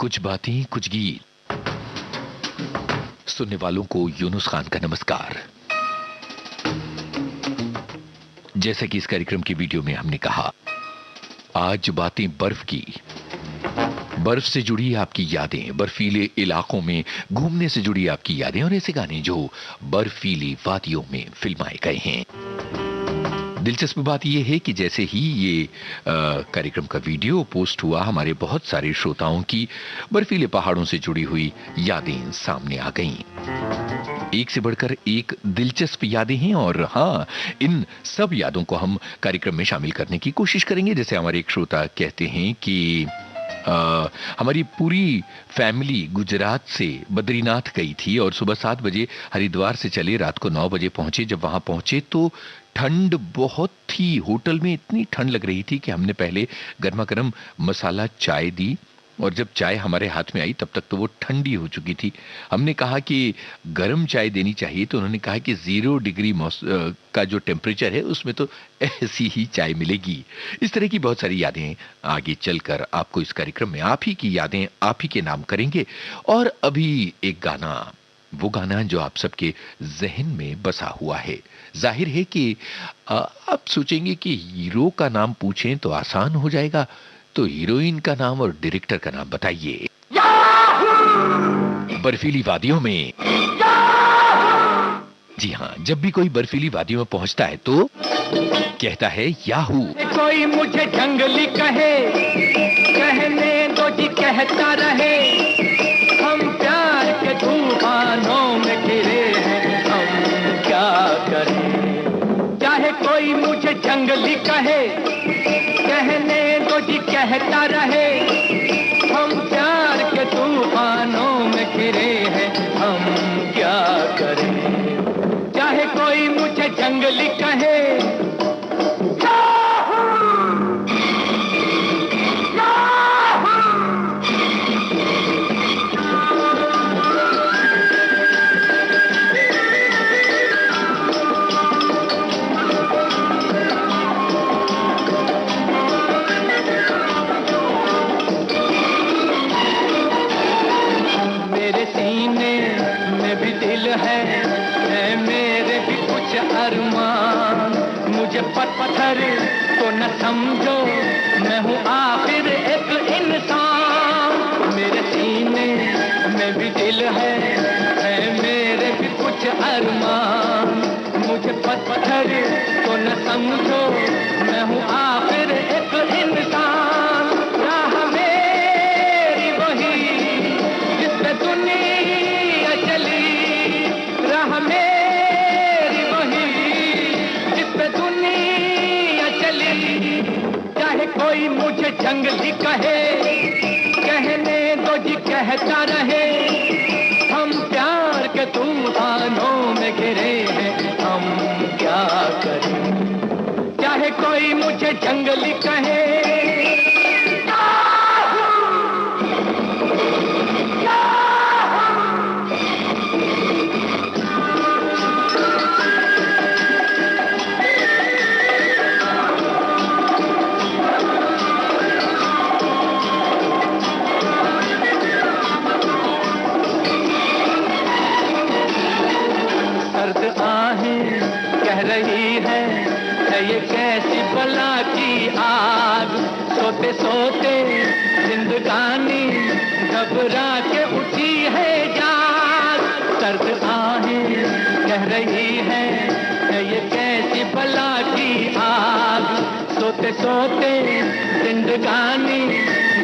कुछ बातें कुछ गीत सुनने वालों को यूनुस खान का नमस्कार। जैसा कि इस कार्यक्रम की वीडियो में हमने कहा, आज बातें बर्फ की, बर्फ से जुड़ी आपकी यादें, बर्फीले इलाकों में घूमने से जुड़ी आपकी यादें और ऐसे गाने जो बर्फीली वादियों में फिल्माए गए हैं। दिलचस्प बात यह है कि जैसे ही ये कार्यक्रम का वीडियो पोस्ट हुआ, हमारे बहुत सारे श्रोताओं की बर्फीले पहाड़ों से जुड़ी हुई यादें सामने आ गईं। एक से बढ़कर एक दिलचस्प यादें हैं और हाँ, इन सब यादों को हम कार्यक्रम में शामिल करने की कोशिश करेंगे। जैसे हमारे एक श्रोता कहते हैं कि हमारी पूरी फैमिली गुजरात से बद्रीनाथ गई थी और सुबह 7 बजे हरिद्वार से चले, रात को 9 बजे पहुंचे। जब वहां पहुंचे तो ठंड बहुत थी, होटल में इतनी ठंड लग रही थी कि हमने पहले गर्मा गर्म मसाला चाय दी और जब चाय हमारे हाथ में आई तब तक तो वो ठंडी हो चुकी थी। हमने कहा कि गर्म चाय देनी चाहिए, तो उन्होंने कहा कि 0 डिग्री का जो टेम्परेचर है उसमें तो ऐसी ही चाय मिलेगी। इस तरह की बहुत सारी यादें आगे चलकर आपको इस कार्यक्रम में आप ही की यादें आप ही के नाम करेंगे। और अभी एक गाना, वो गाना जो आप सबके जहन में बसा हुआ है। जाहिर है कि आप सोचेंगे कि हीरो का नाम पूछें तो आसान हो जाएगा, तो हीरोइन का नाम और डायरेक्टर का नाम बताइए। बर्फीली वादियों में, जी हाँ, जब भी कोई बर्फीली वादियों में पहुंचता है तो कहता है याहू। कोई मुझे जंगली कहे, कहने दो जी कहता रहे, हम प्यार के तूफानों में घिरे हैं, हम क्या करें। चाहे कोई मुझे जंगली कहे, कहने दो जी कहता रहे, हम प्यार के तूफानों में घिरे हैं, हम क्या करें। चाहे कोई मुझे जंगली कहे, पत्थर को न समझो, मैं हूँ आखिर एक इंसान। मेरे सीने में भी दिल है मेरे भी कुछ अरमान। मुझे पत्थर को न समझो, मैं हूँ आखिर एक इंसान। राह मेरी वही जिस पे दुनिया चली, राह मेरी वही जिस पे दुनिया चली। चाहे कोई मुझे जंगली कहे, कहने दो जी कहता रहे, हम प्यार के तूफानों में घिरे हैं, हम क्या करें। चाहे कोई मुझे जंगली कहे, रही है ये कैसी बला की आग। सोते सोते जिंदगानी घबरा के उठी है जाग। सर्द आहें कह रही है ये कैसी बला की आग। सोते सोते जिंदगानी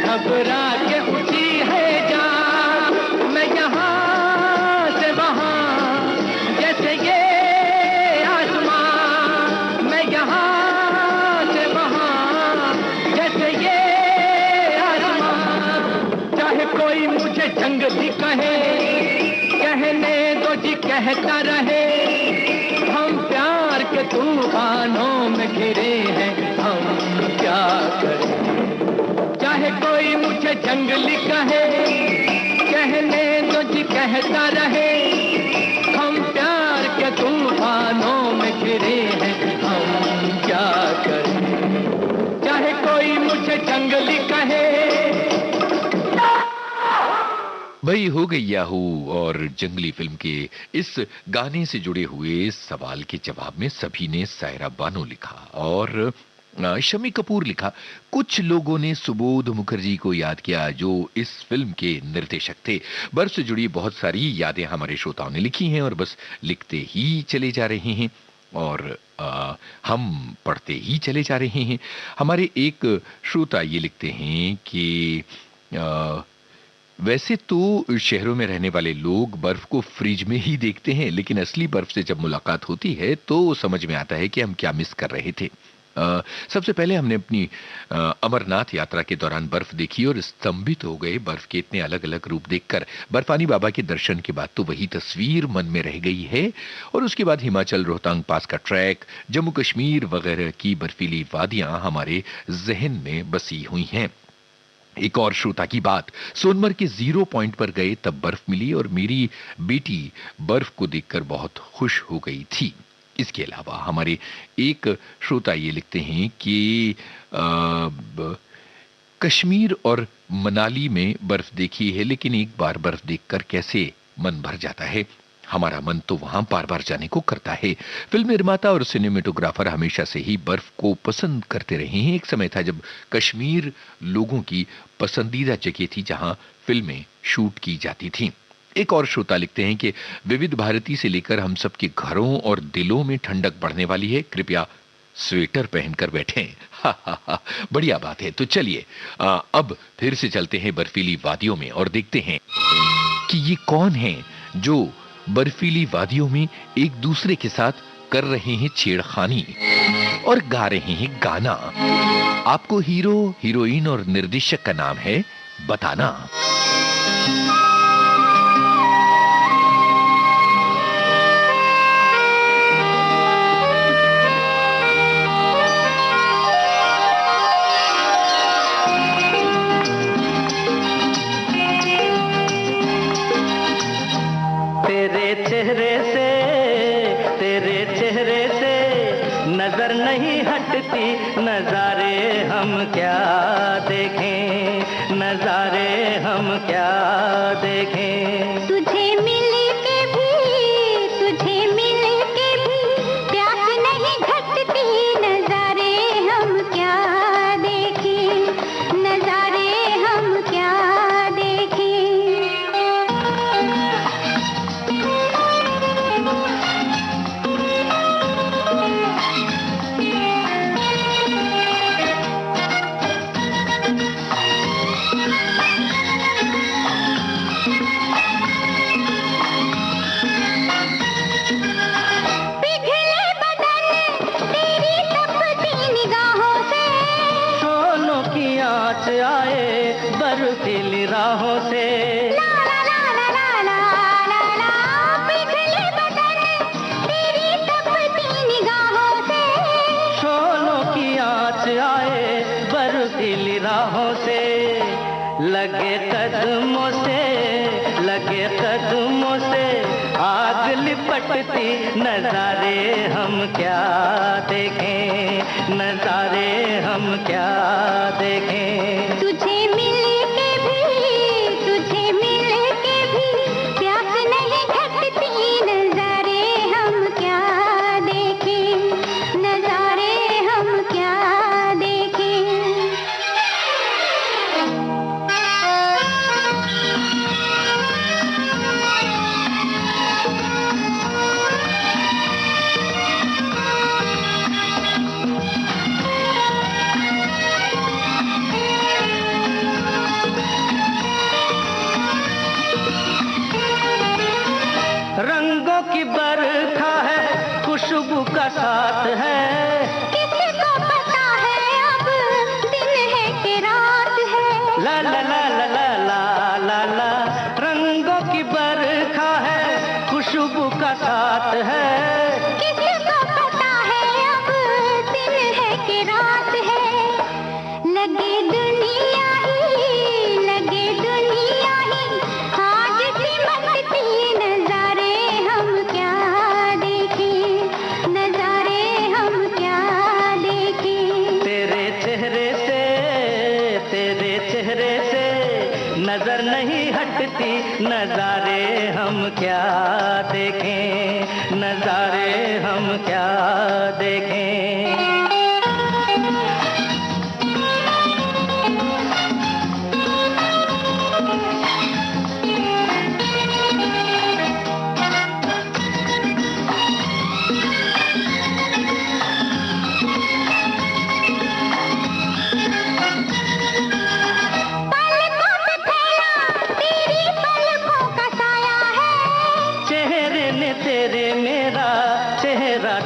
घबरा के उठी है जाग। मैं यहाँ से वहाँ जैसे ये जंगली कहे, कहने दो जी कहता रहे, हम प्यार के तूफानों में घिरे हैं, हम क्या करें। चाहे कोई मुझे जंगली कहे, कहने दो जी कहता रहे, हम प्यार के तूफानों में घिरे हैं, हम क्या करें। चाहे कोई मुझे जंगली कहे, भाई हो गई याहू और जंगली फिल्म के इस गाने से जुड़े हुए सवाल के जवाब में सभी ने सायरा बानो लिखा और शम्मी कपूर लिखा। कुछ लोगों ने सुबोध मुखर्जी को याद किया जो इस फिल्म के निर्देशक थे। बर्फ से जुड़ी बहुत सारी यादें हमारे श्रोताओं ने लिखी हैं और बस लिखते ही चले जा रहे हैं और हम पढ़ते ही चले जा रहे हैं। हमारे एक श्रोता ये लिखते हैं कि वैसे तो शहरों में रहने वाले लोग बर्फ को फ्रिज में ही देखते हैं, लेकिन असली बर्फ से जब मुलाकात होती है तो समझ में आता है कि हम क्या मिस कर रहे थे। सबसे पहले हमने अपनी अमरनाथ यात्रा के दौरान बर्फ देखी और स्तंभित हो गए। बर्फ के इतने अलग अलग रूप देखकर बर्फानी बाबा के दर्शन के बाद तो वही तस्वीर मन में रह गई है। और उसके बाद हिमाचल रोहतांग पास का ट्रैक, जम्मू कश्मीर वगैरह की बर्फीली वादियां हमारे जहन में बसी हुई हैं। एक और श्रोता की बात, सोनमर्ग के 0 पॉइंट पर गए तब बर्फ मिली और मेरी बेटी बर्फ को देखकर बहुत खुश हो गई थी। इसके अलावा हमारे एक श्रोता ये लिखते हैं कि कश्मीर और मनाली में बर्फ देखी है, लेकिन एक बार बर्फ देखकर कैसे मन भर जाता है। हमारा मन तो वहां बार बार जाने को करता है। फिल्म निर्माता और सिनेमेटोग्राफर हमेशा से ही बर्फ को पसंद करते रहे हैं। एक समय था जब कश्मीर लोगों की पसंदीदा जगह थी जहां फिल्में शूट की जाती थीं। एक और श्रोता लिखते हैं कि विविध भारती से लेकर हम सबके घरों और दिलों में ठंडक बढ़ने वाली है, कृपया स्वेटर पहनकर बैठें। हा हा हा, बढ़िया बात है। तो चलिए अब फिर से चलते हैं बर्फीली वादियों में और देखते हैं कि ये कौन है जो बर्फीली वादियों में एक दूसरे के साथ कर रहे हैं छेड़खानी और गा रहे हैं गाना। आपको हीरो, हीरोइन और निर्देशक का नाम है बताना। नजर नहीं हटती, नजारे हम क्या देखें, नजारे हम क्या देखें। तुझे मिल के भी, तुझे मिल के भी प्यास नहीं घटती, नजारे हम क्या देखें, नजारे हम क्या देखें। आए बर्फीली राहों से, ला ला ला ला ला ला ला ला, पिघले बदन तेरी तपती निगाहों से। शोलों की आँच आए बर्फीली राहों से, लगे कदमों से, लगे कदमों से आग लिपटती, नजारे हम क्या देखें, नजारे हम क्या देखें। तुझे मिल के भी, तुझे मिल के भी प्यास नहीं घटती, नजारे हम क्या देखें, नजारे हम क्या देखें। रंगों की बरखा है, खुशबू का साथ है, किसको पता है अब दिन है कि रात है। ला ला ला ला ला ला ला ला। रंगों की बरखा है, खुशबू का साथ है, किसको पता है अब दिन है कि रात है। लगे दुनिया ही, लगे दुनिया ही आज सिमटती, नजारे हम क्या देखें, नजारे हम क्या देखें। तेरे चेहरे से, तेरे चेहरे से नजर नजर नहीं हटती, नजारे हम क्या देखें, नजारे हम क्या देखें।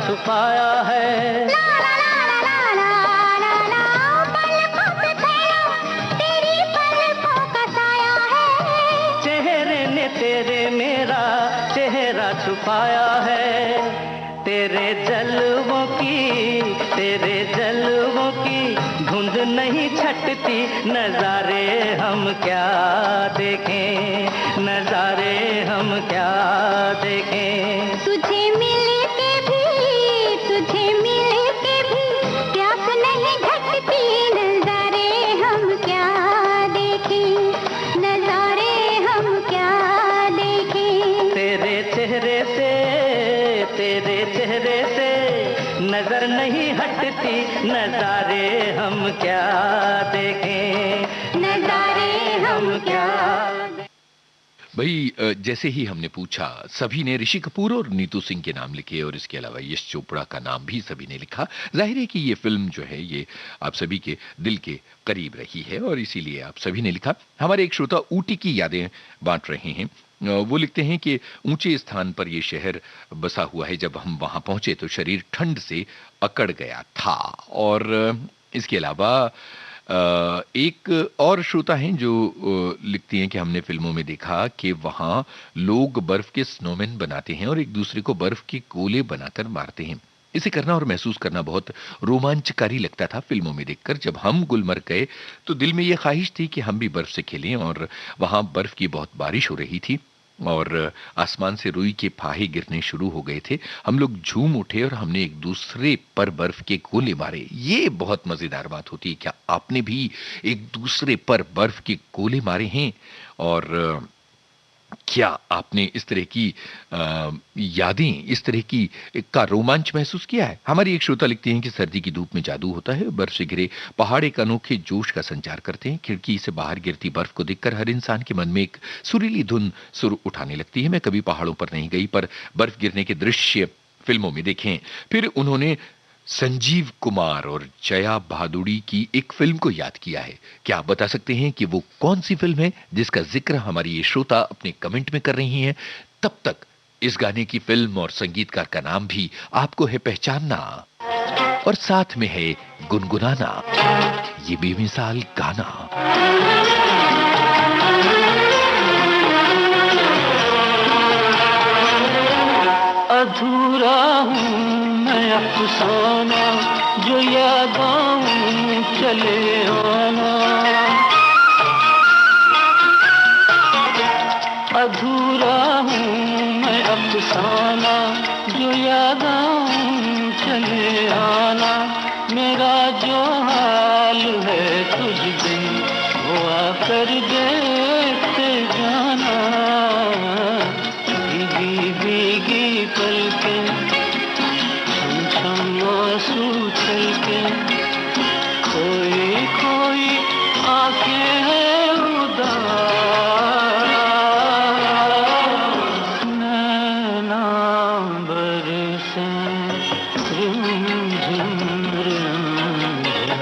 छुपाया है ला ला ला ला ला ला ला, पलकों पे तेरा, तेरी पलकों का साया है। चेहरे ने तेरे मेरा चेहरा छुपाया है। तेरे जलवों की धुंध नहीं छटती, नजारे हम क्या देखें, नजारे हम क्या देखें। तुझे मिल के भी प्यास नहीं घटती, नजारे हम क्या देखें, नजारे हम क्या देखें। तेरे चेहरे से नजर नहीं हटती, नजारे हम क्या देखें, नजारे हम क्या। भाई जैसे ही हमने पूछा, सभी ने ऋषि कपूर और नीतू सिंह के नाम लिखे और इसके अलावा यश चोपड़ा का नाम भी सभी ने लिखा। जाहिर है कि ये फिल्म जो है ये आप सभी के दिल के करीब रही है और इसीलिए आप सभी ने लिखा। हमारे एक श्रोता ऊटी की यादें बांट रहे हैं। वो लिखते हैं कि ऊंचे स्थान पर ये शहर बसा हुआ है, जब हम वहां पहुंचे तो शरीर ठंड से अकड़ गया था। और इसके अलावा एक और श्रोता हैं जो लिखती हैं कि हमने फिल्मों में देखा कि वहां लोग बर्फ के स्नोमैन बनाते हैं और एक दूसरे को बर्फ के गोले बनाकर मारते हैं। इसे करना और महसूस करना बहुत रोमांचकारी लगता था फिल्मों में देखकर। जब हम गुलमर्ग गए तो दिल में यह ख्वाहिश थी कि हम भी बर्फ से खेलें और वहां बर्फ की बहुत बारिश हो रही थी और आसमान से रुई के फाहे गिरने शुरू हो गए थे। हम लोग झूम उठे और हमने एक दूसरे पर बर्फ के गोले मारे। ये बहुत मजेदार बात होती है। क्या आपने भी एक दूसरे पर बर्फ के गोले मारे हैं? और क्या आपने इस तरह की यादें, इस तरह की का रोमांच महसूस किया है? हमारी एक श्रोता लिखती हैं कि सर्दी की धूप में जादू होता है। बर्फ से घिरे पहाड़ एक अनोखे जोश का संचार करते हैं। खिड़की से बाहर गिरती बर्फ को देखकर हर इंसान के मन में एक सुरीली धुन सुर उठाने लगती है। मैं कभी पहाड़ों पर नहीं गई, पर बर्फ गिरने के दृश्य फिल्मों में देखे हैं। फिर उन्होंने संजीव कुमार और जया भादुड़ी की एक फिल्म को याद किया है। क्या आप बता सकते हैं कि वो कौन सी फिल्म है जिसका जिक्र हमारी ये श्रोता अपने कमेंट में कर रही हैं? तब तक इस गाने की फिल्म और संगीतकार का नाम भी आपको है पहचानना और साथ में है गुनगुनाना ये बेमिसाल गाना। अधूरा हूँ मैं अफसाना, जो याद आऊं चले आना। अधूरा हूँ मैं अफसाना, जो याद आऊं चले आना। मेरा जो हाल है तुझ बिन वो आकर देखते जाना। भीगी भीगी पलकें छम छम आंसू छलके, खोई खोई आंखें हैं उदास, नैना बरसें रिमझिम रिमझिम।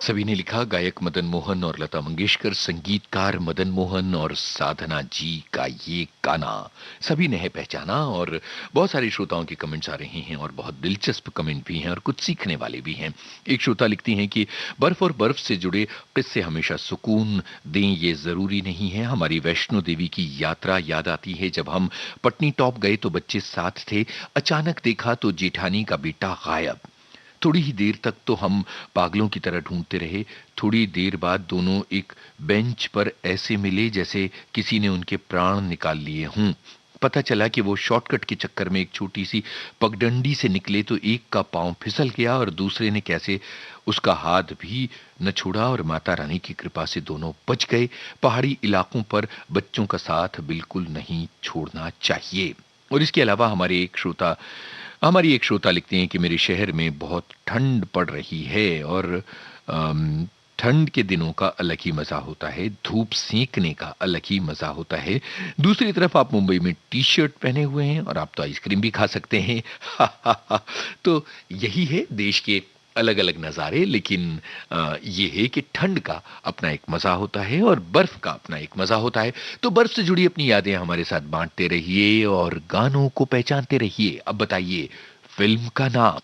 सभी ने लिखा गायक मदन मोहन और लता मंगेशकर, संगीतकार मदन मोहन और साधना जी का ये गाना सभी ने है पहचाना। और बहुत सारे श्रोताओं के कमेंट्स आ रहे हैं और बहुत दिलचस्प कमेंट भी हैं और कुछ सीखने वाले भी हैं। एक श्रोता लिखती हैं कि बर्फ और बर्फ से जुड़े किस्से हमेशा सुकून दें ये जरूरी नहीं है। हमारी वैष्णो देवी की यात्रा याद आती है। जब हम पटनी टॉप गए तो बच्चे साथ थे, अचानक देखा तो जेठानी का बेटा गायब। थोड़ी ही देर तक तो हम पागलों की तरह ढूंढते रहे। थोड़ी देर बाद दोनों एक बेंच पर ऐसे मिले जैसे किसी ने उनके प्राण निकाल लिए हों। पता चला कि वो शॉर्टकट के चक्कर में एक छोटी सी पगडंडी से निकले तो एक का पांव फिसल गया और दूसरे ने कैसे उसका हाथ भी न छोड़ा और माता रानी की कृपा से दोनों बच गए। पहाड़ी इलाकों पर बच्चों का साथ बिल्कुल नहीं छोड़ना चाहिए। और इसके अलावा हमारी एक श्रोता लिखते हैं कि मेरे शहर में बहुत ठंड पड़ रही है और ठंड के दिनों का अलग ही मजा होता है, धूप सेंकने का अलग ही मजा होता है। दूसरी तरफ आप मुंबई में टी शर्ट पहने हुए हैं और आप तो आइसक्रीम भी खा सकते हैं। तो यही है देश के अलग अलग नज़ारे, लेकिन ये है कि ठंड का अपना एक मजा होता है और बर्फ का अपना एक मजा होता है। तो बर्फ से जुड़ी अपनी यादें हमारे साथ बांटते रहिए और गानों को पहचानते रहिए। अब बताइए फिल्म का नाम।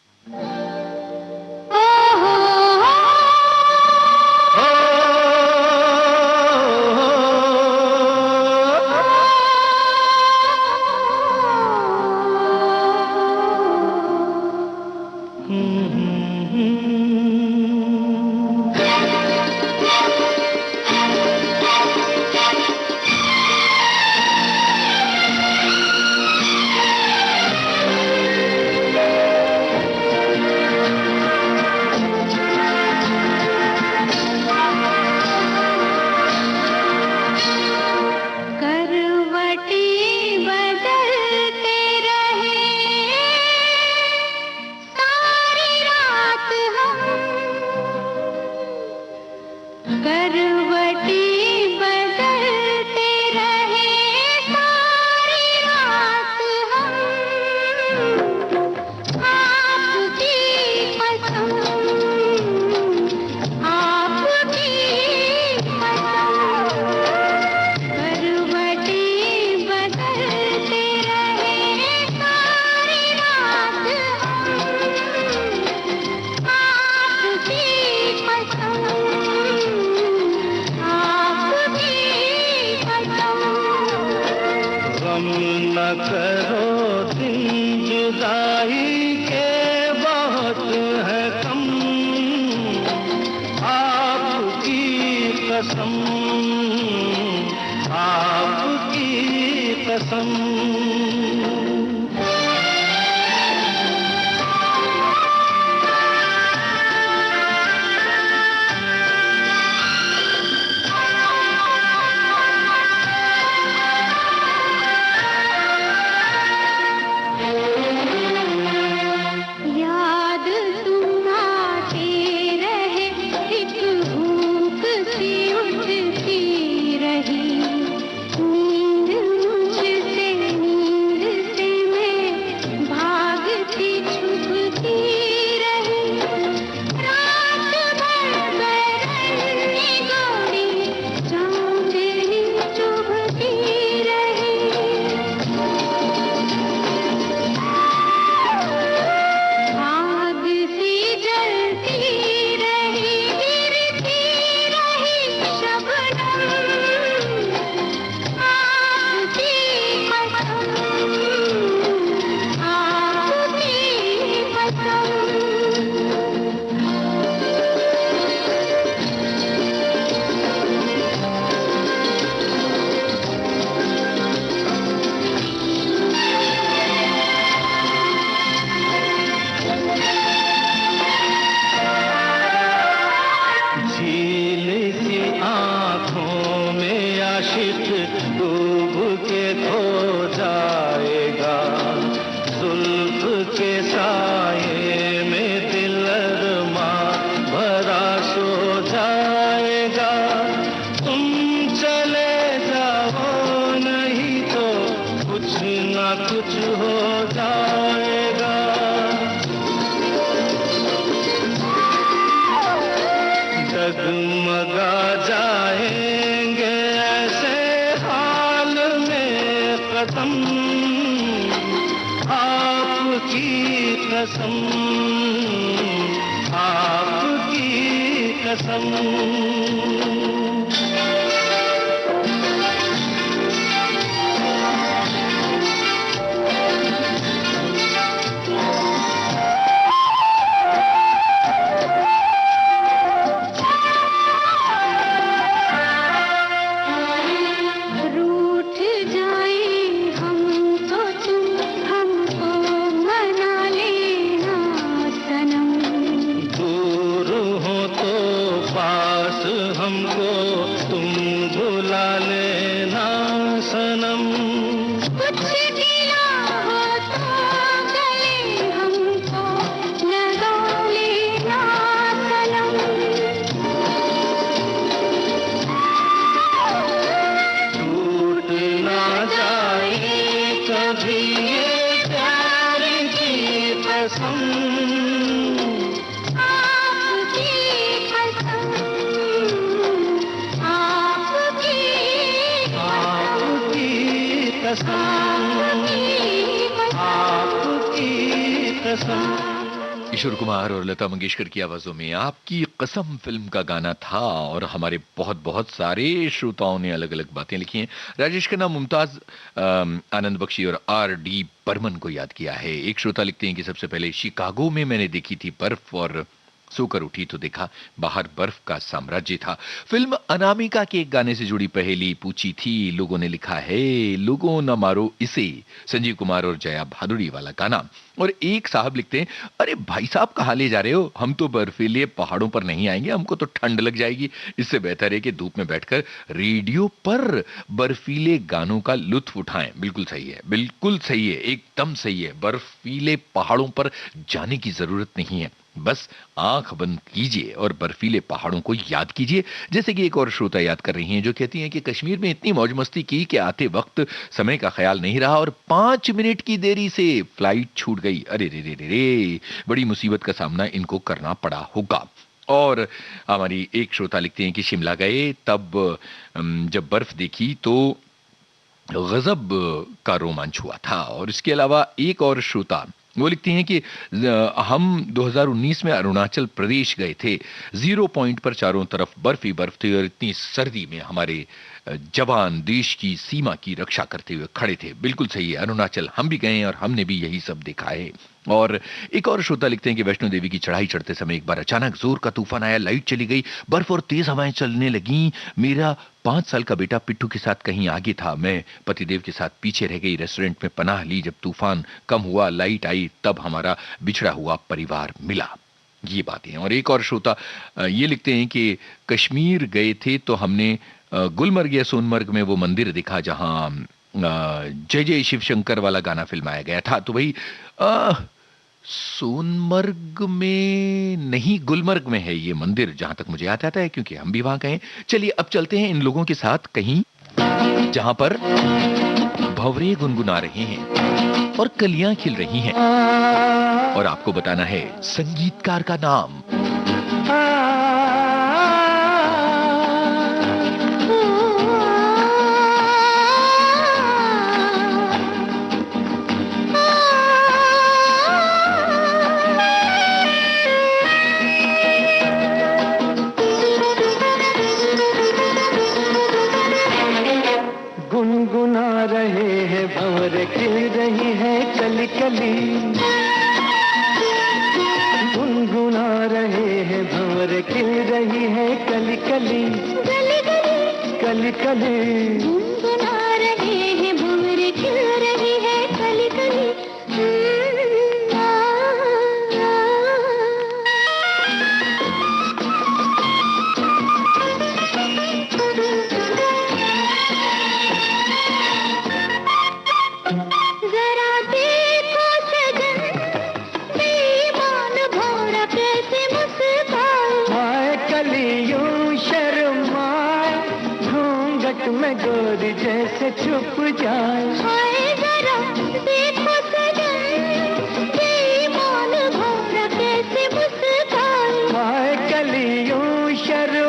नींद मुझसे नींद डगमगा जाएंगे ऐसे हाल में कदम, आपकी कसम, आपकी कसम। किशोर कुमार और लता मंगेशकर की आवाजों में आपकी कसम फिल्म का गाना था। और हमारे बहुत बहुत सारे श्रोताओं ने अलग अलग बातें लिखी हैं। राजेश खन्ना, मुमताज, आनंद बख्शी और R.D. बर्मन को याद किया है। एक श्रोता लिखते हैं कि सबसे पहले शिकागो में मैंने देखी थी बर्फ, और सोकर उठी तो देखा बाहर बर्फ का साम्राज्य था। फिल्म अनामिका के एक गाने से जुड़ी पहेली पूछी थी, लोगों ने लिखा है लोगों न मारो इसे, संजीव कुमार और जया भादुड़ी वाला गाना। और एक साहब लिखते हैं, अरे भाई साहब कहाँ ले जा रहे हो, हम तो बर्फीले पहाड़ों पर नहीं आएंगे, हमको तो ठंड लग जाएगी। इससे बेहतर है कि धूप में बैठकर रेडियो पर बर्फीले गानों का लुत्फ उठाएं। बिल्कुल सही है, बिल्कुल सही है, एकदम सही है। बर्फीले पहाड़ों पर जाने की जरूरत नहीं है, बस आंख बंद कीजिए और बर्फीले पहाड़ों को याद कीजिए। जैसे कि एक और श्रोता याद कर रही हैं जो कहती हैं कि कश्मीर में इतनी मौज मस्ती की कि आते वक्त समय का ख्याल नहीं रहा और 5 मिनट की देरी से फ्लाइट छूट गई। अरे रे रे रे रे, बड़ी मुसीबत का सामना इनको करना पड़ा होगा। और हमारी एक श्रोता लिखते हैं कि शिमला गए, तब जब बर्फ देखी तो गजब का रोमांच हुआ था। और इसके अलावा एक और श्रोता वो लिखती हैं कि हम 2019 में अरुणाचल प्रदेश गए थे, 0 पॉइंट पर चारों तरफ बर्फ ही बर्फ थी और इतनी सर्दी में हमारे जवान देश की सीमा की रक्षा करते हुए खड़े थे। बिल्कुल सही है, अरुणाचल हम भी गए और हमने भी यही सब देखा है। और एक और श्रोता लिखते हैं कि वैष्णो देवी की चढ़ाई चढ़ते समय एक बार अचानक जोर का तूफान आया, लाइट चली गई, बर्फ और तेज हवाएं चलने लगी। मेरा 5 साल का बेटा पिट्ठू के साथ कहीं आगे था, मैं पतिदेव के साथ पीछे रह गई। रेस्टोरेंट में पनाह ली, जब तूफान कम हुआ, लाइट आई, तब हमारा बिछड़ा हुआ परिवार मिला। ये बातें हैं। और एक और श्रोता ये लिखते हैं कि कश्मीर गए थे तो हमने गुलमर्ग या सोनमर्ग में वो मंदिर दिखा जहां जय जय शिव शंकर वाला गाना फिल्माया गया था। तो भाई सोनमर्ग में नहीं, गुलमर्ग में है ये मंदिर, जहां तक मुझे याद आता है, क्योंकि हम भी वहां गए। चलिए अब चलते हैं इन लोगों के साथ कहीं जहां पर भंवरे गुनगुना रहे हैं और कलियां खिल रही हैं, और आपको बताना है संगीतकार का नाम। गुनगुना रहे हैं भंवर खिल रही है कली कली, गुनगुना रहे हैं भंवर खिल रही है कली कली, कली कली गुनगुना रहे हैं भंवर खिल रही है कली कली। में गोरी जैसे छुप जाए, हाय जरा देखो सजन, बेईमान भौरा कैसे मुस्काए, हाय कलियों शर्म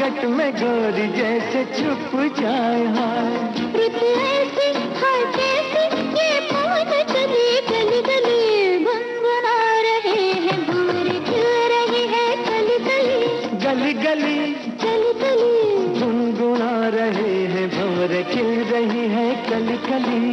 घूंघट में गोरी जैसे छुप जाए हाय। रुत ऐसी हर कैसी ये पवन चली गली गली गुनगुना रहे हैं भंवर खिल रही है कली कली गली गली कली कली गुनगुना रहे हैं भंवर खिल रही है कली कली।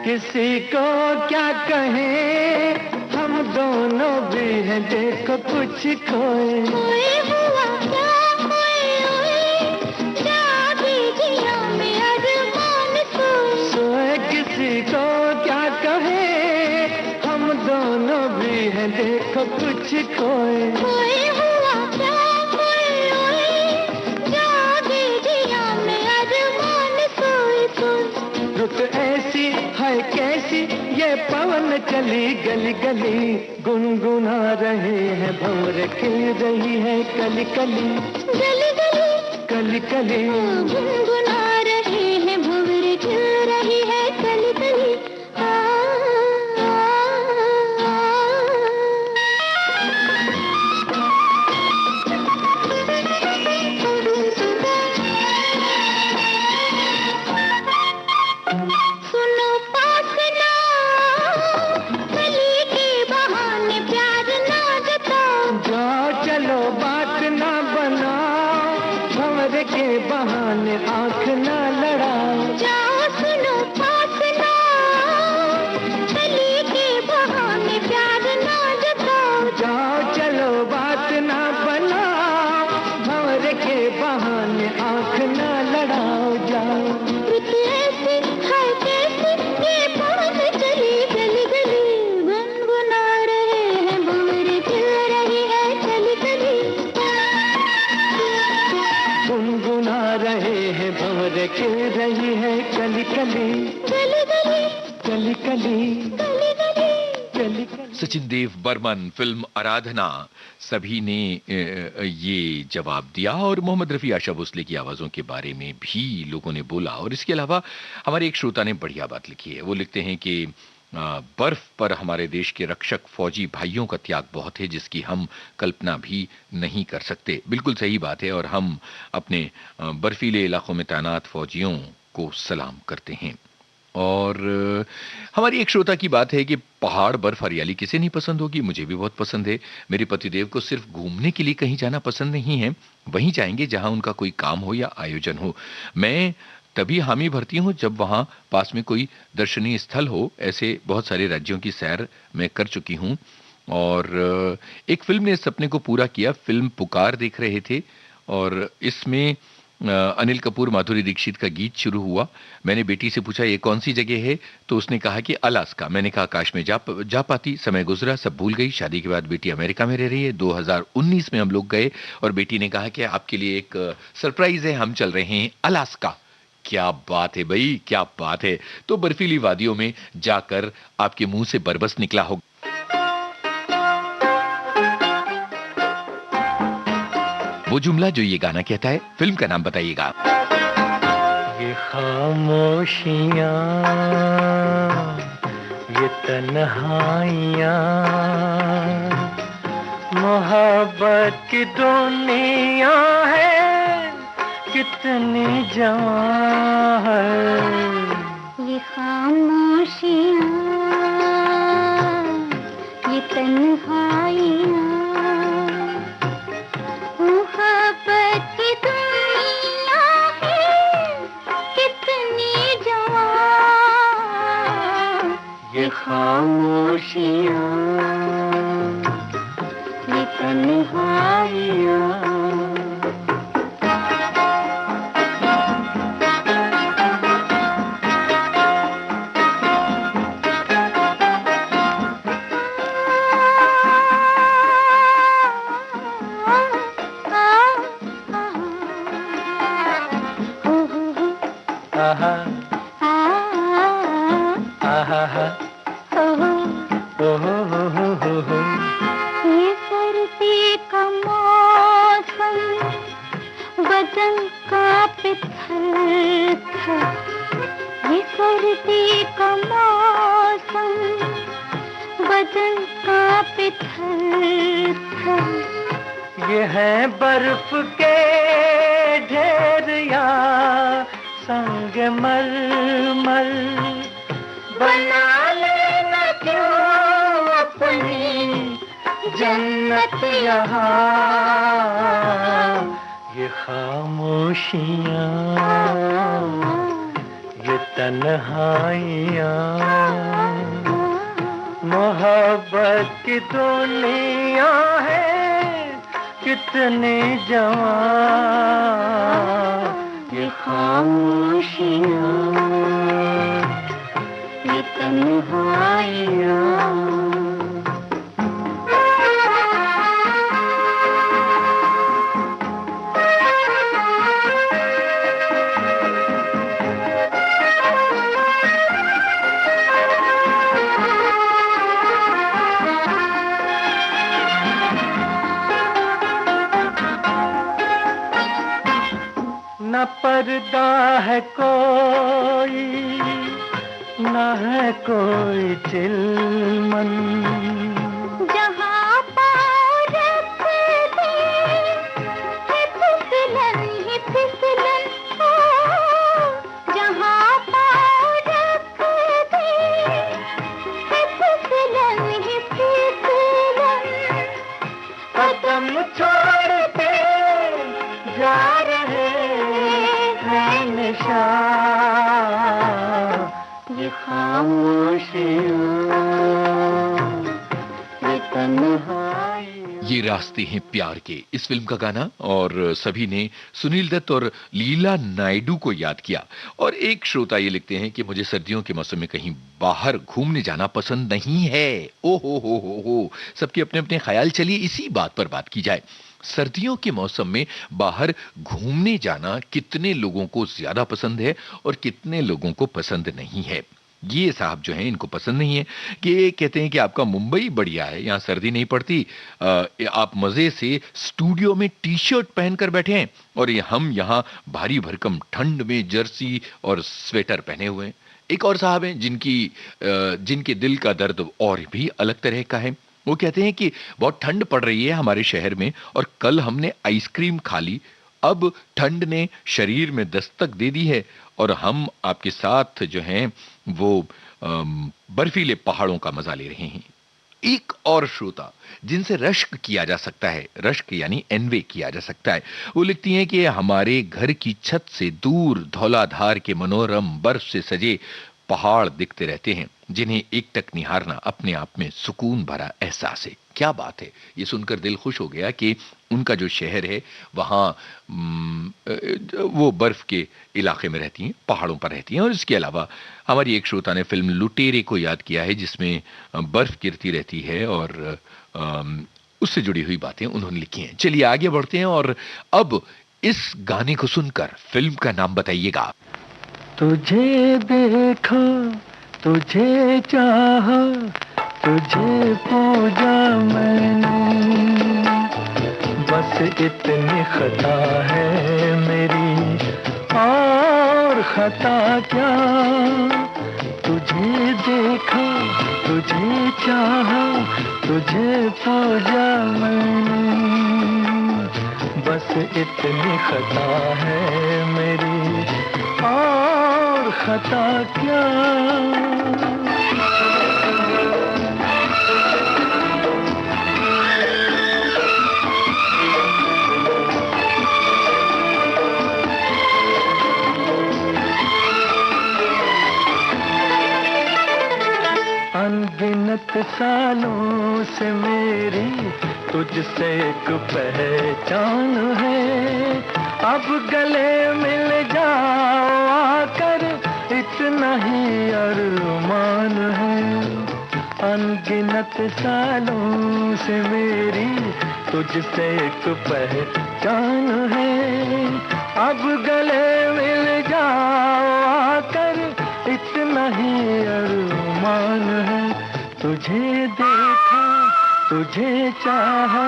किसी को क्या कहें हम दोनों भी हैं देखो कुछ खोए। खोए हुआ क्या खोए ओए जागे जिया में अरमान सोए किसी को क्या कहें हम दोनों भी हैं देखो कुछ खोए। खोए हुआ क्या खोए ओए जागे जिया में अरमान सोए सोए। रुत ऐसी है कैसी ये पवन चली गली गली गुनगुना रहे हैं भंवर खिल रही है कली कली गली गली कली कली गुनगुना रहे हैं भंवर खिल रही है कली कली आ, आ, आ, सुनो पास ना गली के बहाने प्यार ना जताओ। जाओ चलो बात ना बनाओ भंवर के बहाने आंख ना लड़ाओ। जाओ सुनो पास ना गली के बहाने प्यार ना जताओ। जाओ चलो बात ना बनाओ भंवर के बहाने आंख ना लड़ाओ। जाओ रुत ऐसी हर कैसी ये पवन चली गली गली गुनगुना रहे हैं भंवर खिल रही है कली कली गुनगुना रहे हैं भंवर खिल रही है कली कली गली गली कली कली गली गली कली कली। सचिन देव बर्मन, फिल्म आराधना, सभी ने ये जवाब दिया और मोहम्मद रफी, आशा भोसले की आवाज़ों के बारे में भी लोगों ने बोला। और इसके अलावा हमारे एक श्रोता ने बढ़िया बात लिखी है। वो लिखते हैं कि बर्फ पर हमारे देश के रक्षक फौजी भाइयों का त्याग बहुत है जिसकी हम कल्पना भी नहीं कर सकते। बिल्कुल सही बात है और हम अपने बर्फीले इलाकों में तैनात फौजियों को सलाम करते हैं। और हमारी एक श्रोता की बात है कि पहाड़, बर्फ, हरियाली किसे नहीं पसंद होगी। मुझे भी बहुत पसंद है। मेरे पतिदेव को सिर्फ घूमने के लिए कहीं जाना पसंद नहीं है, वहीं जाएंगे जहां उनका कोई काम हो या आयोजन हो। मैं तभी हामी भरती हूं जब वहां पास में कोई दर्शनीय स्थल हो। ऐसे बहुत सारे राज्यों की सैर मैं कर चुकी हूं और एक फिल्म ने इस सपने को पूरा किया। फिल्म पुकार देख रहे थे और इसमें अनिल कपूर, माधुरी दीक्षित का गीत शुरू हुआ। मैंने बेटी से पूछा ये कौन सी जगह है, तो उसने कहा कि अलास्का। मैंने कहा काश में जा पाती। समय गुजरा, सब भूल गई। शादी के बाद बेटी अमेरिका में रह रही है। 2019 में हम लोग गए और बेटी ने कहा कि आपके लिए एक सरप्राइज है, हम चल रहे हैं अलास्का। क्या बात है भाई, क्या बात है। तो बर्फीली वादियों में जाकर आपके मुंह से बरबस निकला होगा। वो जुमला जो ये गाना कहता है, फिल्म का नाम बताइएगा। ये खामोशियाँ, ये तन्हाइयाँ, मोहब्बत की दुनिया है कितनी जवां है। ये खामोशियाँ, ये तन्हाइयाँ, मोहब्बत की दुनिया है कितनी जवां। ये खामोशियाँ, ये तन्हाइयाँ, आहा आहा हा, ओ हो हो थर थर। ये है बर्फ के ढेर या संगमरमर, बना लेना क्यों अपनी जन्नत यहाँ। ये खामोशियाँ, ये तन्हाइयाँ, मोहब्बत की दुनिया है कितनी जवां। ये खामोशियाँ, ये तन्हाइयाँ। न पर्दा है कोई, न है कोई चिलमन, जहाँ पाँव रख दे है फिसलन ही फिसलन। ओ, जहाँ पाँव रख दे है फिसलन ही फिसलन। कदम छोड़ते जा रहे हैं निशान। ये खामोशियाँ, ये तन्हाइयाँ। ये रास्ते हैं प्यार के, इस फिल्म का गाना, और सभी ने सुनील दत्त और लीला नायडू को याद किया। और एक श्रोता ये लिखते हैं कि मुझे सर्दियों के मौसम में कहीं बाहर घूमने जाना पसंद नहीं है। ओ हो, सबके अपने अपने ख्याल। चलिए इसी बात पर बात की जाए। सर्दियों के मौसम में बाहर घूमने जाना कितने लोगों को ज्यादा पसंद है और कितने लोगों को पसंद नहीं है। ये साहब जो हैं इनको पसंद नहीं है कि ये कहते हैं कि आपका मुंबई बढ़िया है, यहाँ सर्दी नहीं पड़ती, आप मजे से स्टूडियो में टी शर्ट पहनकर बैठे हैं और हम यहाँ भारी भरकम ठंड में जर्सी और स्वेटर पहने हुए हैं। एक और साहब हैं जिनके दिल का दर्द और भी अलग तरह का है। वो कहते हैं कि बहुत ठंड पड़ रही है हमारे शहर में और कल हमने आइसक्रीम खा ली, अब ठंड ने शरीर में दस्तक दे दी है और हम आपके साथ जो हैं वो बर्फीले पहाड़ों का मजा ले रहे हैं। एक और श्रोता जिनसे रश्क किया जा सकता है, रश्क यानी एनवे किया जा सकता है, वो लिखती हैं कि हमारे घर की छत से दूर धौलाधार के मनोरम बर्फ से सजे पहाड़ दिखते रहते हैं, जिन्हें एकटक निहारना अपने आप में सुकून भरा एहसास है। क्या बात है, ये सुनकर दिल खुश हो गया कि उनका जो शहर है वहां वो बर्फ के इलाके में रहती हैं, पहाड़ों पर रहती हैं। और इसके अलावा हमारी एक श्रोता ने फिल्म लुटेरे को याद किया है, जिसमें बर्फ गिरती रहती है और उससे जुड़ी हुई बातें उन्होंने लिखी हैं। चलिए आगे बढ़ते हैं और अब इस गाने को सुनकर फिल्म का नाम बताइएगा। तुझे देखा, तुझे चाहा, तुझे पूजा मैंने, बस इतनी खता है मेरी और खता क्या। तुझे देखा, तुझे चाहा, तुझे पूजा मैंने, बस इतनी खता है मेरी और खता क्या। अनगिनत सालों से मेरी तुझसे एक पहचान है, अब गले मिल जाओ आकर इतना ही अरमान है। अनगिनत सालों से मेरी तुझसे एक पहचान है, अब गले मिल जाओ आकर इतना ही अरमान है। तुझे देखा, तुझे चाहा,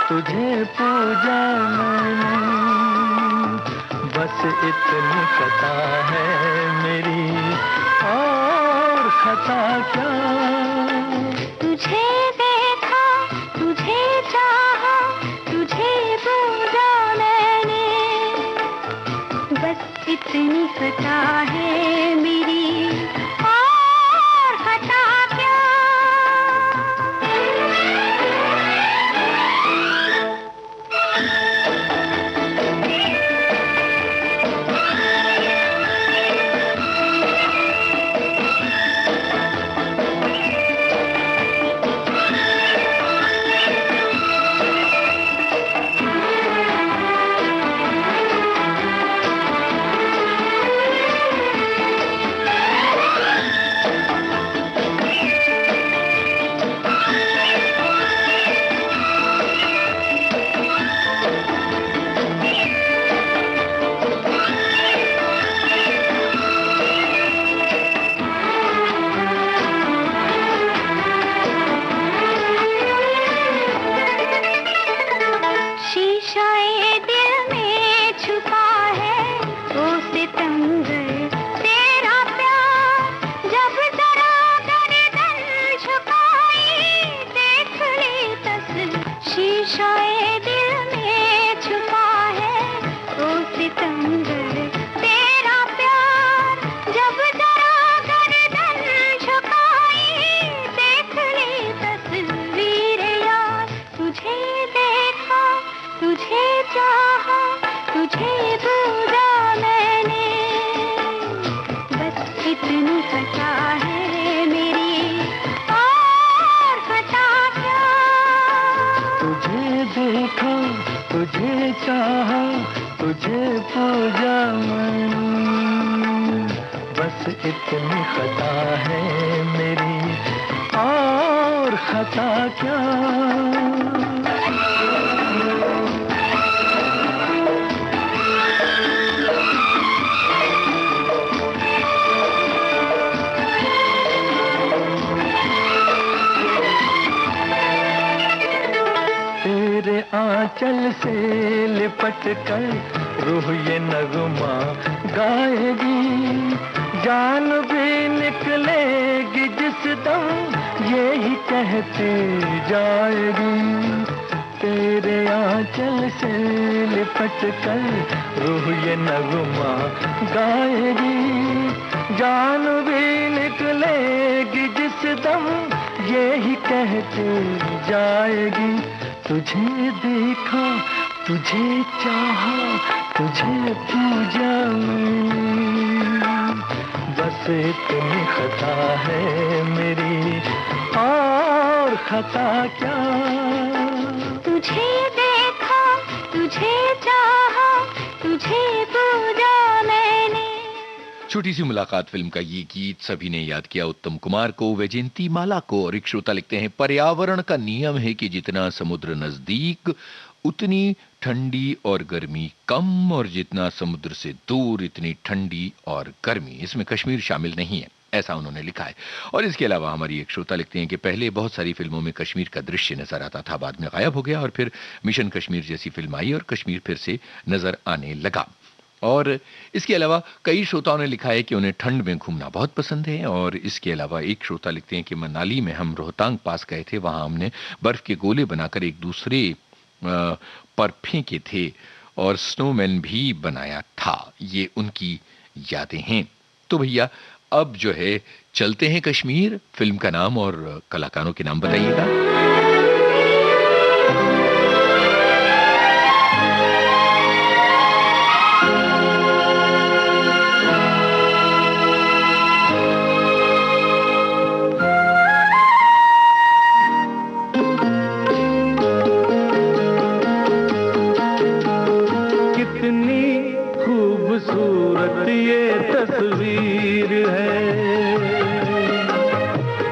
तुझे पूजा मैंने, बस इतनी खता है मेरी और खता क्या। तुझे देखा, इतनी खता है मेरी और खता क्या। तुझे चाहा, तुझे पूजा मैंने, बस इतनी खता है मेरी और खता क्या। तेरे आंचल से लिपट कर रूह ये नगमा गाएगी, जान भी निकलेगी जिस दम यही कहते जाएगी। तेरे आंचल से लिपट कर रूह ये नगमा गाएगी, जान भी निकलेगी जिस दम यही कहते जाएगी। तुझे देखा, तुझे चाहा, तुझे पूजा मैं, बस इतनी खता है मेरी और खता क्या। तुझे देखा, तुझे चाहा, तुझे पूजा मैंने। छोटी सी मुलाकात फिल्म का ये गीत सभी ने याद किया, उत्तम कुमार को, वैजयंती माला को। और एक श्रोता लिखते हैं, पर्यावरण का नियम है कि जितना समुद्र नजदीक उतनी ठंडी और गर्मी कम, और जितना समुद्र से दूर इतनी ठंडी और गर्मी। इसमें कश्मीर शामिल नहीं है, ऐसा उन्होंने लिखा है। और इसके अलावा हमारी एक श्रोता लिखते हैं कि पहले बहुत सारी फिल्मों में कश्मीर का दृश्य नजर आता था, बाद में गायब हो गया, और फिर मिशन कश्मीर जैसी फिल्म आई और कश्मीर फिर से नजर आने लगा। और इसके अलावा कई श्रोताओं ने लिखा है कि उन्हें ठंड में घूमना बहुत पसंद है। और इसके अलावा एक श्रोता लिखते हैं कि मनाली में हम रोहतांग पास गए थे, वहां हमने बर्फ के गोले बनाकर एक दूसरे पर फेंके थे और स्नोमैन भी बनाया था। ये उनकी यादें हैं। तो भैया अब जो है चलते हैं कश्मीर। फिल्म का नाम और कलाकारों के नाम बताइएगा। खूबसूरत ये तस्वीर है,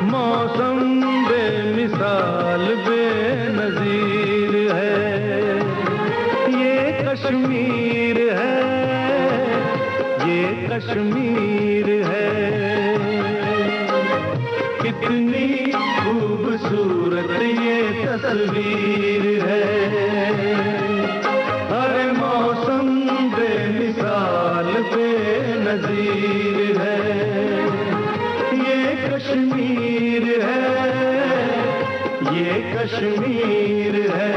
मौसम बेमिसाल बेनजीर है। ये कश्मीर है, ये कश्मीर है, कितनी खूबसूरत ये तस्वीर है। हर मौसम बेमिसाल बेनजीर है। ये कश्मीर है, ये कश्मीर है।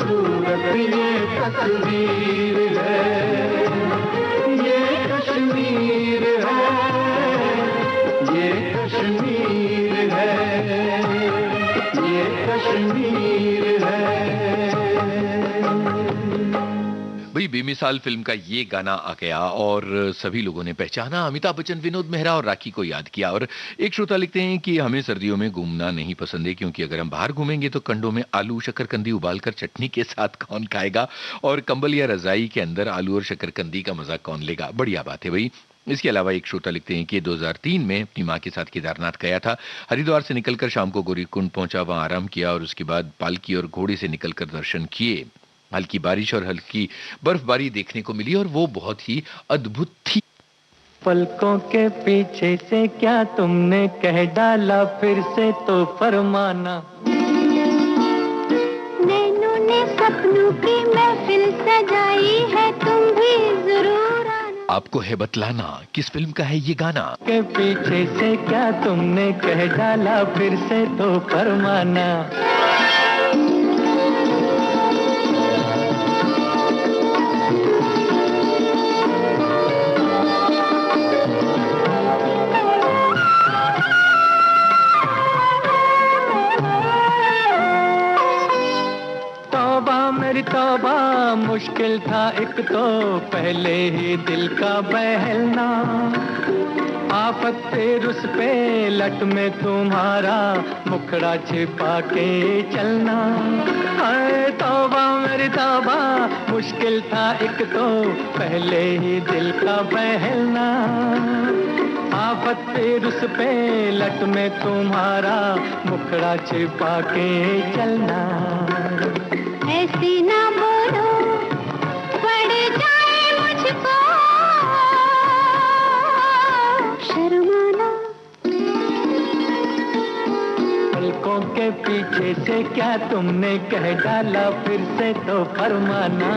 खूबसूरत ये तस्वीर है, ये कश्मीर है, ये कश्मीर है, ये कश्मीर है। भाई बेमिसाल फिल्म का ये गाना आ गया और सभी लोगों ने पहचाना, अमिताभ बच्चन, विनोद मेहरा और राखी को याद किया। और एक श्रोता लिखते हैं कि हमें सर्दियों में घूमना नहीं पसंद है, क्योंकि अगर हम बाहर घूमेंगे तो कंडों में आलू शकरकंदी उबालकर चटनी के साथ कौन खाएगा, और कंबल या रजाई के अंदर आलू और शकरकंदी का मजा कौन लेगा। बढ़िया बात है भाई। इसके अलावा एक श्रोता लिखते हैं कि 2003 में अपनी माँ के साथ केदारनाथ गया था, हरिद्वार से निकलकर शाम को गौरीकुंड पहुंचा, वहां आराम किया और उसके बाद पालकी और घोड़े से निकलकर दर्शन किए। हल्की बारिश और हल्की बर्फबारी देखने को मिली और वो बहुत ही अद्भुत थी। पलकों के पीछे से क्या तुमने कह डाला, फिर से तो फरमाना। नैनों ने सपनों की महफिल सजाई है, तुम भी जरूर आना। आपको है बतलाना किस फिल्म का है ये गाना। के पीछे से क्या तुमने कह डाला, फिर से तो फरमाना। तौबा मुश्किल था एक तो पहले ही दिल का बहलना, आफत फिर उस पे लट में तुम्हारा मुखड़ा छिपा के चलना। हाय तौबा मेरी तौबा मुश्किल था एक तो पहले ही दिल का बहलना, आफत फिर उस पे लट में तुम्हारा मुखड़ा छिपा के चलना। ऐसे ना बोलो पड़ जाए मुझको शर्माना। पलकों के पीछे से क्या तुमने कह डाला, फिर से तो फरमाना।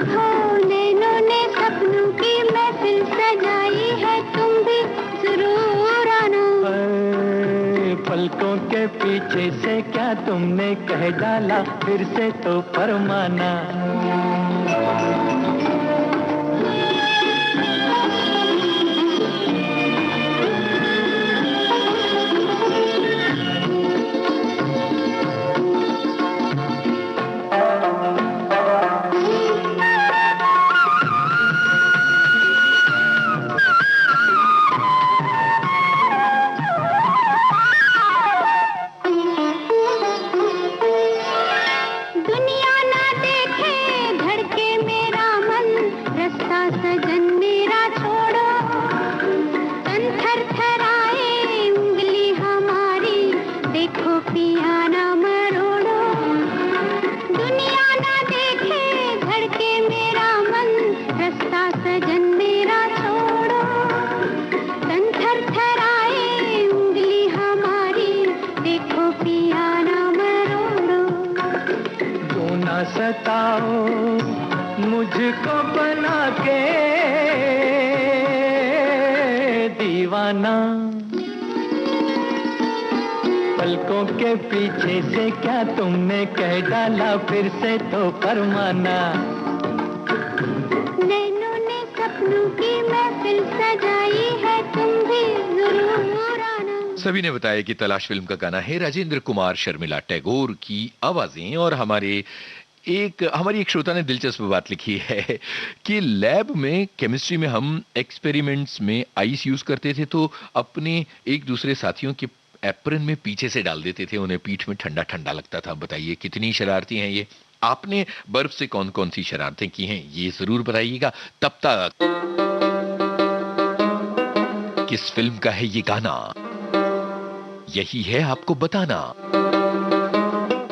हो नैनों ने सपनों की महफिल सजाई है, तुम भी जरूर आना। पलकों के पीछे से क्या तुमने कह डाला, फिर से तो फरमाना। सताओ मुझको बना के दीवाना। पलकों के पीछे से क्या तुमने कह डाला, फिर से तो फरमाना। नैनों ने सपनों की महफिल सजाई है, तुम भी जरूर आना। सभी ने बताया कि तलाश फिल्म का गाना है राजेंद्र कुमार शर्मिला टैगोर की आवाजें। और हमारी एक श्रोता ने दिलचस्प बात लिखी है कि लैब में केमिस्ट्री में हम एक्सपेरिमेंट्स में आइस यूज करते थे, तो अपने एक दूसरे साथियों के एप्रन में पीछे से डाल देते थे, उन्हें पीठ में ठंडा ठंडा लगता था। बताइए कितनी शरारती हैं ये। आपने बर्फ से कौन कौन सी शरारतें की हैं ये जरूर बताइएगा। तब तक किस फिल्म का है ये गाना, यही है आपको बताना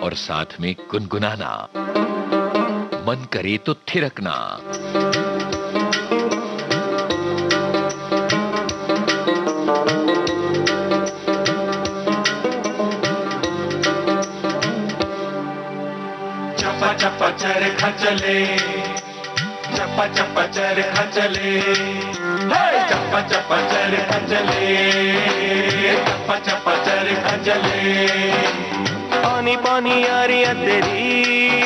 और साथ में गुनगुनाना, मन करे तो थिरकना। चप्पा चप्पा चरखा चले, चप्पा चप्पा चरखा चले, चप्पा चप्पा चरखा चले, चप्पा चप्पा चरखा चले। पानी पानी यारियां तेरी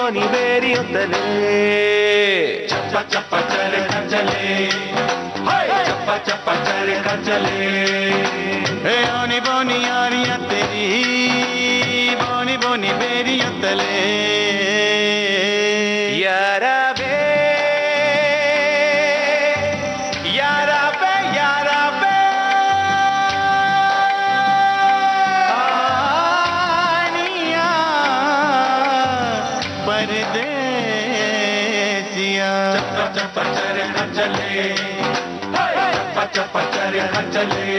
बोनी बेरी उतले चप्पा चप्पा चरखा चले, चप्पा चप्पा चरखा चले। हे ओनी बोनी यारियां तेरी बोनी बोनी बेरी उतले यारा बे यारा बे यारा बे आनिया परदेसिया चप्पा चप्पा चरखा चले, चप्पा चप्पा चरखा चले।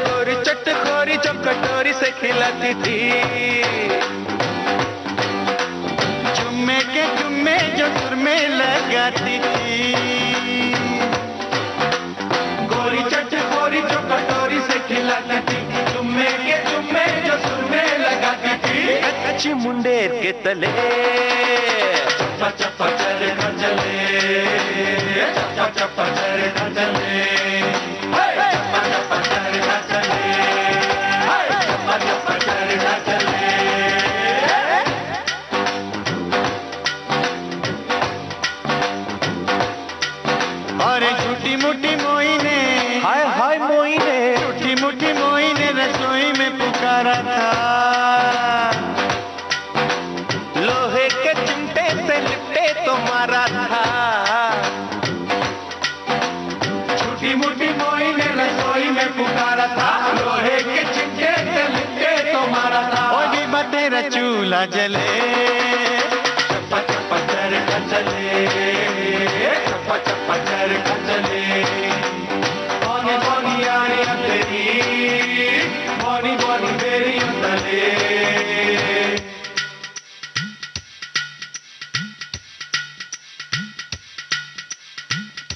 गोरी चटखोरी जो कटोरी से खिलाती थी, जुम्मे के जुम्मे जो सुर में लगाती थी। गोरी चटखोरी जो कटोरी से खिलाती थी, जुम्मे के जुम्मे जो सुर में लगाती थी। कच्ची मुंडेर के तले चप्पा चप्पा चरखा चले, चप्पा चप्पा चरखा चले, चप्पा चप्पा चरखा चले, चप्पा चप्पा चरखा चले। और झूठी मुठी मोई ने हाय हाय मोई ने झूठी मुठी मोई ने रसोई में पुकारा था। लोहे के चिमटे से लिपटे तो मारा था। झूठी मुठी मोई ने रसोई में पुकारा था, लोहे के चिमटे से लिपटे तो मारा था। और भी तेरा चूल्हा जले चप्पा चप्पा चरखा चले, चप्पा चप्पा चरखा चले। बोनी बोनी यारियां तेरी बोनी बोनी बेरी उतले।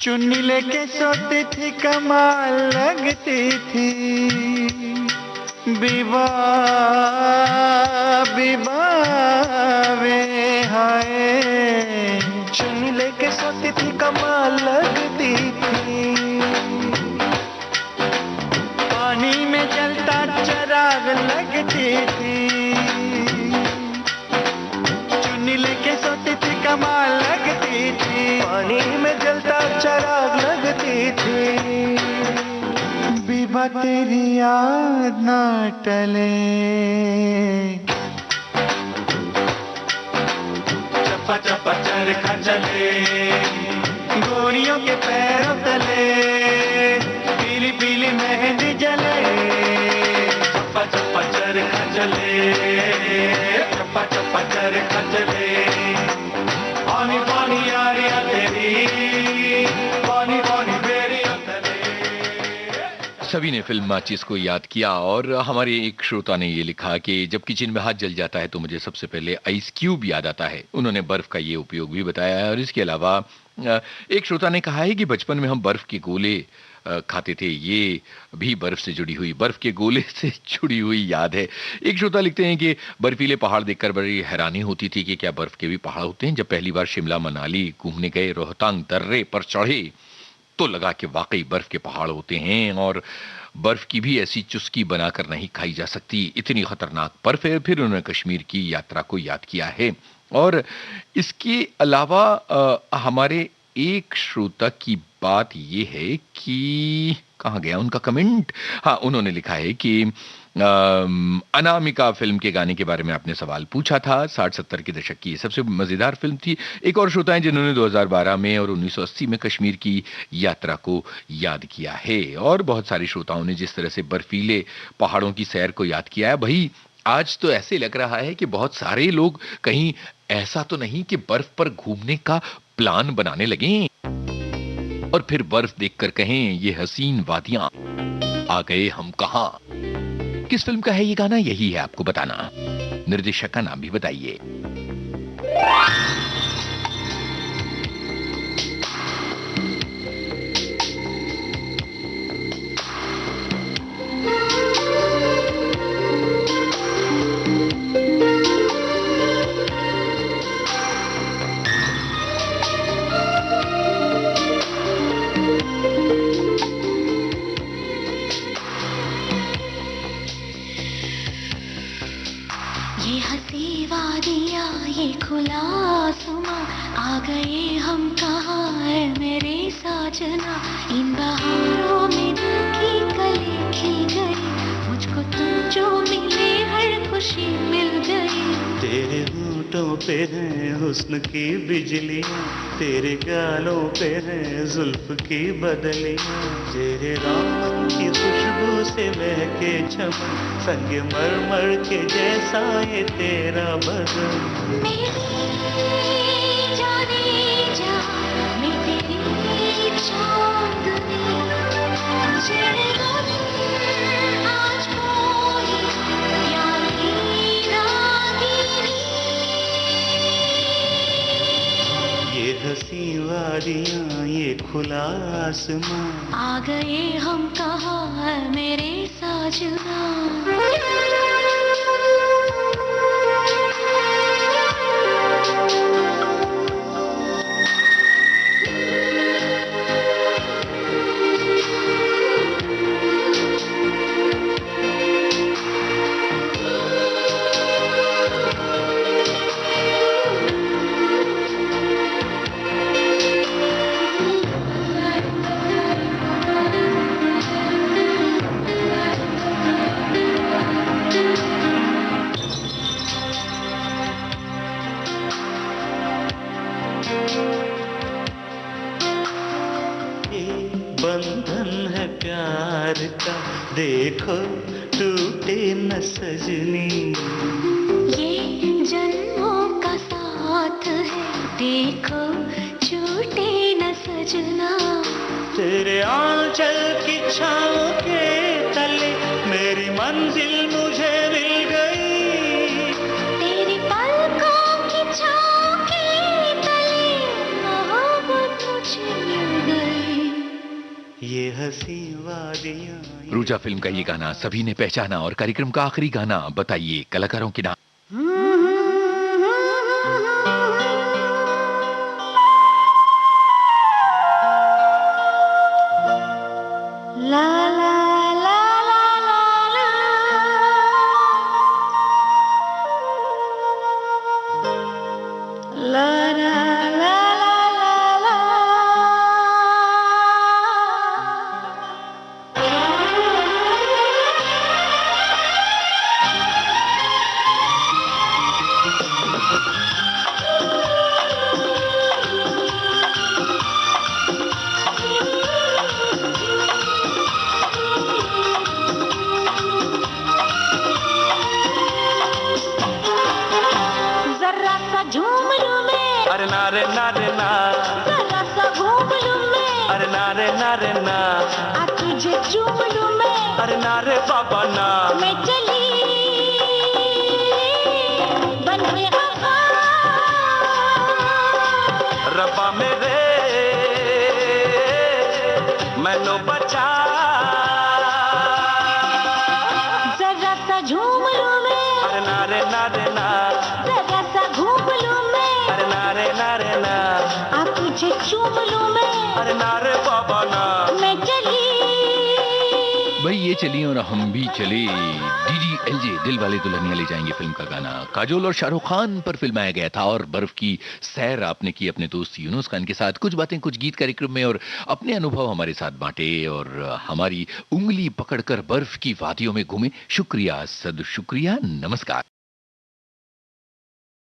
चुन्नी लेके सोती थी कमाल लगती थी। विवाह वे हाय चुन्नी लेके सोती थी कमाल लगती थी। पानी में जलता चराग लगती थी। चुन्नी लेके सोती थी कमाल लगती थी। पानी में जलता चराग लगती थी। बीबा तेरी याद ना टले चप्पा चप्पा चरखा चले, गोरियों के पैरों तले पीली पीली मेहंदी जले। चप्पा चप्पा चरखा चले, चप्पा चप्पा चरखा चले। बोनी बोनी यारियां तेरी बोनी बोनी बेरी उतले। सभी ने फिल्म माचिस को याद किया और हमारे एक श्रोता ने ये लिखा कि जब किचन में हाथ जल जाता है तो मुझे सबसे पहले आइस क्यूब याद आता है। उन्होंने बर्फ का ये उपयोग भी बताया है। और इसके अलावा एक श्रोता ने कहा है कि बचपन में हम बर्फ के गोले खाते थे। ये भी बर्फ से जुड़ी हुई, बर्फ के गोले से जुड़ी हुई याद है। एक श्रोता लिखते हैं कि बर्फीले पहाड़ देखकर बड़ी हैरानी होती थी कि क्या बर्फ के भी पहाड़ होते हैं। जब पहली बार शिमला मनाली घूमने गए, रोहतांग दर्रे पर चढ़े तो लगा कि वाकई बर्फ के पहाड़ होते हैं और बर्फ की भी ऐसी चुस्की बनाकर नहीं खाई जा सकती, इतनी खतरनाक बर्फ है। फिर उन्होंने कश्मीर की यात्रा को याद किया है। और इसके अलावा हमारे एक श्रोता की बात ये है कि कहाँ गया उनका कमेंट। हाँ, उन्होंने लिखा है कि अनामिका फिल्म के गाने के बारे में आपने सवाल पूछा था। 60-70 के दशक की सबसे मजेदार फिल्म थी। एक और श्रोता है जिन्होंने 2012 में और 1980 में कश्मीर की यात्रा को याद किया है। और बहुत सारे श्रोताओं ने जिस तरह से बर्फीले पहाड़ों की सैर को याद किया है, भाई आज तो ऐसे लग रहा है कि बहुत सारे लोग कहीं ऐसा तो नहीं कि बर्फ पर घूमने का प्लान बनाने लगे और फिर बर्फ देखकर कहें ये हसीन वादियां आ गए हम कहां। किस फिल्म का है ये गाना, यही है आपको बताना। निर्देशक का नाम भी बताइए। खुला आसमां, आ गए हम कहाँ है मेरे साजना। इन बहारों में दिल की कली खिल गई, मुझको तुम जो मिले हर खुशी मिल गई। तेरे होठों पे है हुस्न की बिजलियाँ, तेरे गालों पे है जुल्फ की बदलियाँ। तेरे दामन की खुशबू से महके चमन, संग मरमर के जैसा ये तेरा बदन। मेरी जाने जा, मैं तेरी चांदनी, तुझे आज कोई प्यार की रागिनी। ये हंसी वादियाँ, ये खुला आसमां, आ गए हम कहाँ है मेरे साजना। बंधन है प्यार का, देखो टूटे न सजनी। ये जन्मों का साथ है, देखो छूटे न सजना। तेरे आंचल की छाँव के तले मेरी मंजिल मुझे मिल गई। तेरी पलकों की छाँव के तले मोहब्बत मुझे मिल गई। ये हंसी वादियाँ। रूजा फिल्म का ये गाना सभी ने पहचाना और कार्यक्रम का आखिरी गाना बताइए कलाकारों के नाम। ला ला ला ला ला ला ला ला ला ला। जरा सा झूम लूं मैं, अरे नारे नारे ना, जरा सा घूम लूं मैं, अरे नारे नारे ना, आ तुझे चूम लूं मैं, अरे नारे बाबा ना। मैं चली बन हुए आका। रब्बा मेरे मैनू बचा। जरा सा झूम लूं मैं, अरे नारे नारे ना, जरा सा घूम लूं मैं, अरे नारे नारे ना, आ तुझे चूम लूं मैं, अरे नारे बाबा ना। मैं चली। भाई ये चली और हम भी चले। DDLJ दिल वाले दुल्हनिया ले जाएंगे फिल्म का गाना काजोल और शाहरुख खान पर फिल्माया गया था। और बर्फ की सैर आपने की अपने दोस्त यूनुस खान के साथ, कुछ बातें कुछ गीत कार्यक्रम में, और अपने अनुभव हमारे साथ बांटे और हमारी उंगली पकड़कर बर्फ की वादियों में घूमे। शुक्रिया, सद शुक्रिया, नमस्कार।